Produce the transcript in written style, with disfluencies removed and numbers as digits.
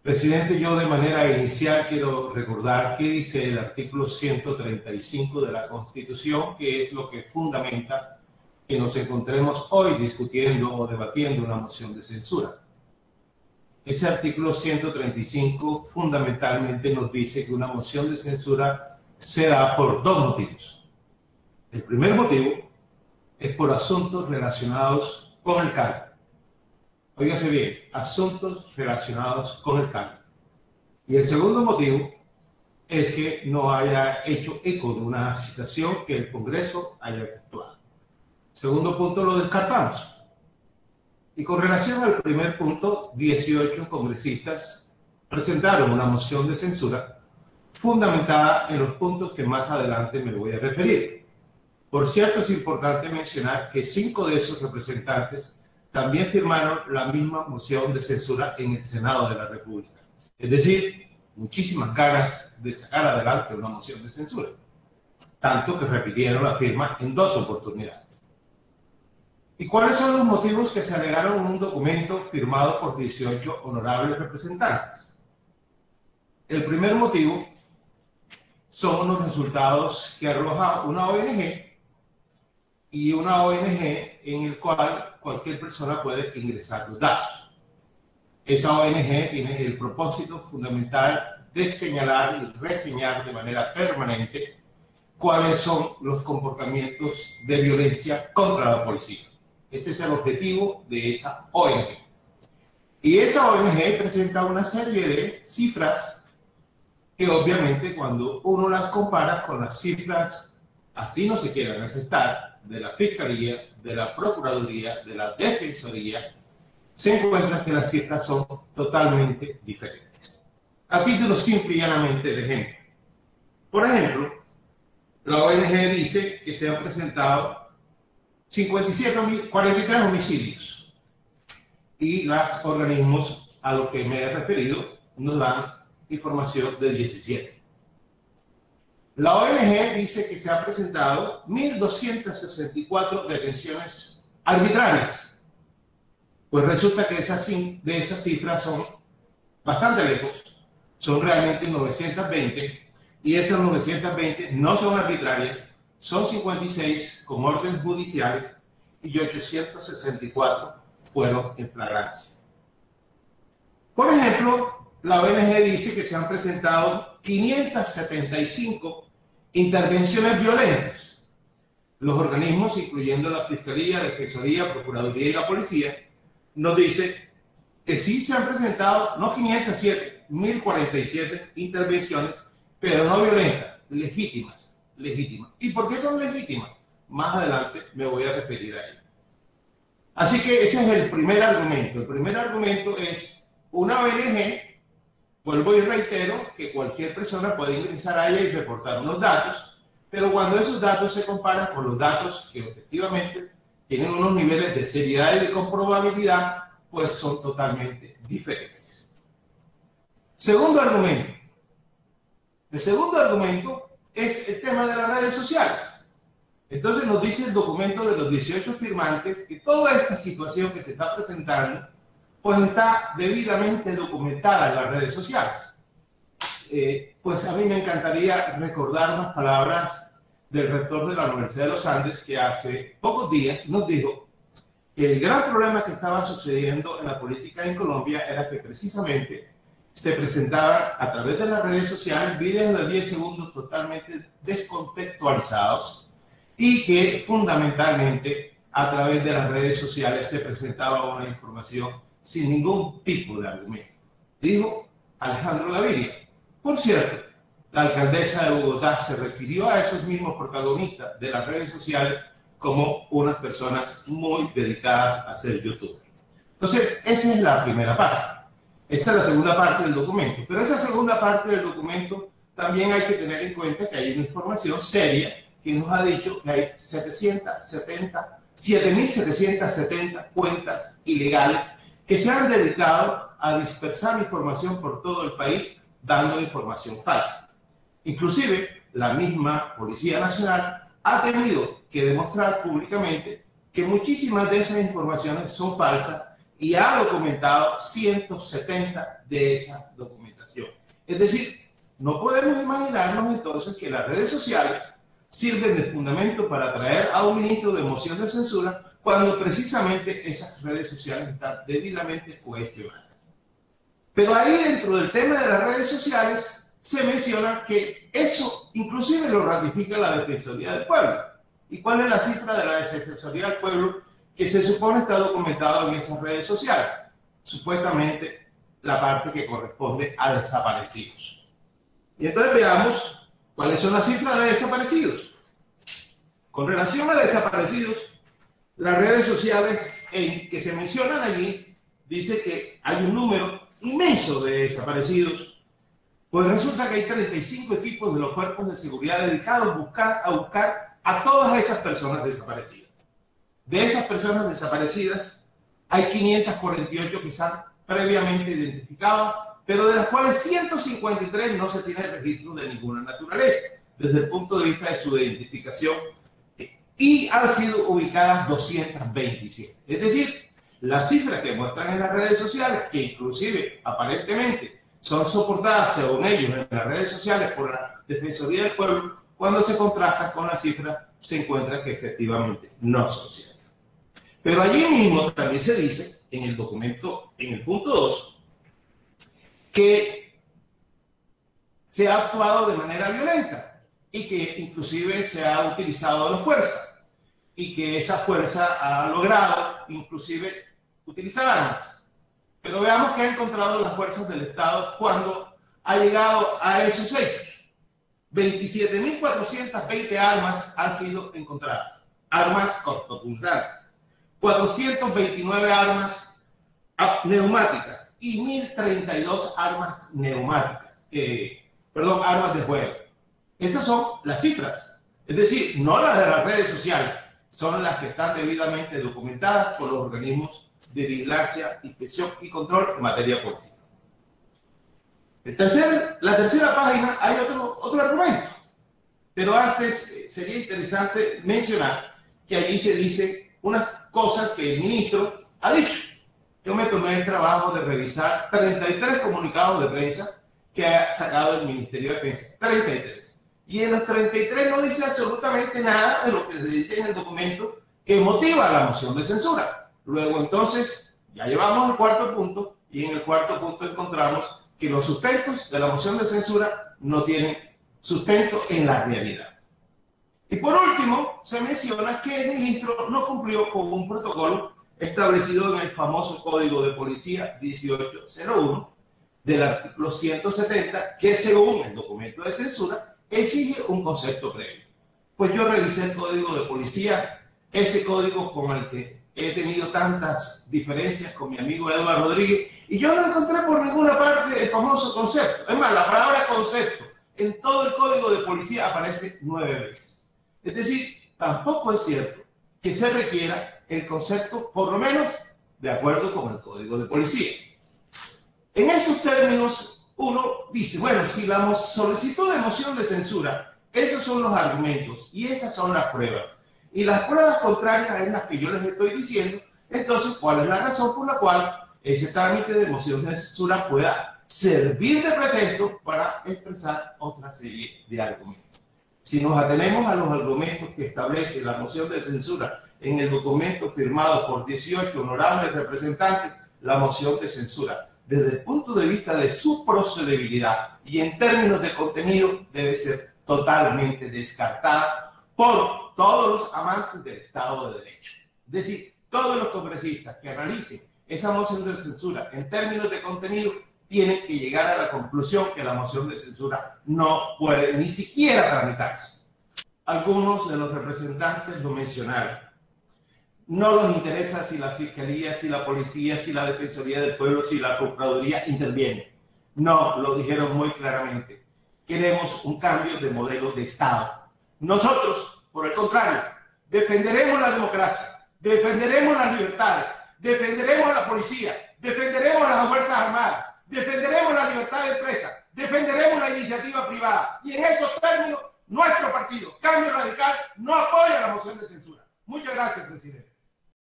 Presidente, yo de manera inicial quiero recordar qué dice el artículo 135 de la Constitución, que es lo que fundamenta que nos encontremos hoy discutiendo o debatiendo una moción de censura. Ese artículo 135 fundamentalmente nos dice que una moción de censura se da por dos motivos. El primer motivo es por asuntos relacionados con el cargo. Óigase bien, asuntos relacionados con el cargo. Y el segundo motivo es que no haya hecho eco de una citación que el Congreso haya efectuado. Segundo punto lo descartamos. Y con relación al primer punto, 18 congresistas presentaron una moción de censura fundamentada en los puntos que más adelante me voy a referir. Por cierto, es importante mencionar que 5 de esos representantes también firmaron la misma moción de censura en el Senado de la República. Es decir, muchísimas ganas de sacar adelante una moción de censura, tanto que repitieron la firma en 2 oportunidades. ¿Y cuáles son los motivos que se alegaron en un documento firmado por 18 honorables representantes? El primer motivo son los resultados que arroja una ONG, y una ONG en el cual cualquier persona puede ingresar los datos. Esa ONG tiene el propósito fundamental de señalar y reseñar de manera permanente cuáles son los comportamientos de violencia contra la policía. Ese es el objetivo de esa ONG. Y esa ONG presenta una serie de cifras que obviamente cuando uno las compara con las cifras, así no se quieran aceptar, de la Fiscalía, de la Procuraduría, de la Defensoría, se encuentra que las cifras son totalmente diferentes. A título simple y llanamente de ejemplo. Por ejemplo, la ONG dice que se han presentado 43 homicidios y los organismos a los que me he referido nos dan información de 17. La ONG dice que se han presentado 1.264 detenciones arbitrarias. Pues resulta que de esas cifras son bastante lejos, son realmente 920, y esas 920 no son arbitrarias, son 56 con órdenes judiciales y 864 fueron en flagrancia. Por ejemplo, la ONG dice que se han presentado 575 intervenciones violentas. Los organismos, incluyendo la Fiscalía, Defensoría, Procuraduría y la Policía, nos dicen que sí se han presentado, no 507, 1047 intervenciones, pero no violentas, legítimas. ¿Y por qué son legítimas? Más adelante me voy a referir a ello. Así que ese es el primer argumento. El primer argumento es una ONG. Vuelvo y reitero que cualquier persona puede ingresar a ella y reportar unos datos, pero cuando esos datos se comparan con los datos que efectivamente tienen unos niveles de seriedad y de comprobabilidad, pues son totalmente diferentes. Segundo argumento. El segundo argumento es el tema de las redes sociales. Entonces nos dice el documento de los 18 firmantes que toda esta situación que se está presentando pues está debidamente documentada en las redes sociales. Pues a mí me encantaría recordar unas palabras del rector de la Universidad de los Andes, que hace pocos días nos dijo que el gran problema que estaba sucediendo en la política en Colombia era que precisamente se presentaban a través de las redes sociales videos de 10 segundos totalmente descontextualizados y que fundamentalmente a través de las redes sociales se presentaba una información sin ningún tipo de argumento. Dijo Alejandro Gaviria. Por cierto, la alcaldesa de Bogotá se refirió a esos mismos protagonistas de las redes sociales como unas personas muy dedicadas a ser youtuber. Entonces, esa es la primera parte. Esa es la segunda parte del documento. Pero esa segunda parte del documento también hay que tener en cuenta que hay una información seria que nos ha dicho que hay 7.770 cuentas ilegales que se han dedicado a dispersar información por todo el país, dando información falsa. Inclusive, la misma Policía Nacional ha tenido que demostrar públicamente que muchísimas de esas informaciones son falsas y ha documentado 170 de esa documentación. Es decir, no podemos imaginarnos entonces que las redes sociales sirven de fundamento para atraer a un ministro de moción de censura cuando precisamente esas redes sociales están debidamente cuestionadas. Pero ahí dentro del tema de las redes sociales se menciona que eso inclusive lo ratifica la Defensoría del Pueblo. ¿Y cuál es la cifra de la Defensoría del Pueblo que se supone está documentado en esas redes sociales? Supuestamente la parte que corresponde a desaparecidos. Y entonces veamos cuáles son las cifras de desaparecidos. Con relación a desaparecidos, las redes sociales que se mencionan allí dice que hay un número inmenso de desaparecidos, pues resulta que hay 35 equipos de los cuerpos de seguridad dedicados a buscar a todas esas personas desaparecidas. De esas personas desaparecidas, hay 548 que están previamente identificadas, pero de las cuales 153 no se tiene registro de ninguna naturaleza, desde el punto de vista de su identificación, y han sido ubicadas 227. Es decir, las cifras que muestran en las redes sociales, que inclusive aparentemente son soportadas, según ellos, en las redes sociales por la Defensoría del Pueblo, cuando se contrastan con las cifras, se encuentra que efectivamente no son ciertas. Pero allí mismo también se dice, en el documento, en el punto 2, que se ha actuado de manera violenta y que inclusive se ha utilizado la fuerza y que esa fuerza ha logrado inclusive utilizar armas. Pero veamos qué han encontrado las fuerzas del Estado cuando ha llegado a esos hechos. 27.420 armas han sido encontradas, armas cortopunzantes, 429 armas neumáticas y 1.032 armas neumáticas, armas de fuego. Esas son las cifras, es decir, no las de las redes sociales, son las que están debidamente documentadas por los organismos de vigilancia, inspección y control en materia política. La tercera página hay otro argumento, pero antes sería interesante mencionar que allí se dice unas cosas que el ministro ha dicho. Yo me tomé el trabajo de revisar 33 comunicados de prensa que ha sacado el Ministerio de Defensa, 33. Y en los 33 no dice absolutamente nada de lo que se dice en el documento que motiva la moción de censura. Luego entonces, ya llevamos el cuarto punto, y en el cuarto punto encontramos que los sustentos de la moción de censura no tienen sustento en la realidad. Y por último, se menciona que el ministro no cumplió con un protocolo establecido en el famoso Código de Policía 1801 del artículo 170, que según el documento de censura exige un concepto previo. Pues yo revisé el Código de Policía, ese código con el que he tenido tantas diferencias con mi amigo Eduardo Rodríguez, y yo no encontré por ninguna parte el famoso concepto. Es más, la palabra concepto en todo el Código de Policía aparece 9 veces. Es decir, tampoco es cierto que se requiera el concepto, por lo menos, de acuerdo con el Código de Policía. En esos términos, uno dice, bueno, si la solicitud de moción de censura, esos son los argumentos y esas son las pruebas. Y las pruebas contrarias es las que yo les estoy diciendo, entonces, ¿cuál es la razón por la cual ese trámite de moción de censura pueda servir de pretexto para expresar otra serie de argumentos? Si nos atenemos a los argumentos que establece la moción de censura en el documento firmado por 18 honorables representantes, la moción de censura, desde el punto de vista de su procedibilidad y en términos de contenido, debe ser totalmente descartada por todos los amantes del Estado de Derecho. Es decir, todos los congresistas que analicen esa moción de censura en términos de contenido tienen que llegar a la conclusión que la moción de censura no puede ni siquiera tramitarse. Algunos de los representantes lo mencionaron. No nos interesa si la Fiscalía, si la Policía, si la Defensoría del Pueblo, si la Procuraduría interviene. No, lo dijeron muy claramente. Queremos un cambio de modelo de Estado. Nosotros, por el contrario, defenderemos la democracia, defenderemos las libertades, defenderemos a la policía, defenderemos a las Fuerzas Armadas, defenderemos la libertad de empresa, defenderemos la iniciativa privada. Y en esos términos, nuestro partido, Cambio Radical, no apoya la moción de censura. Muchas gracias, presidente.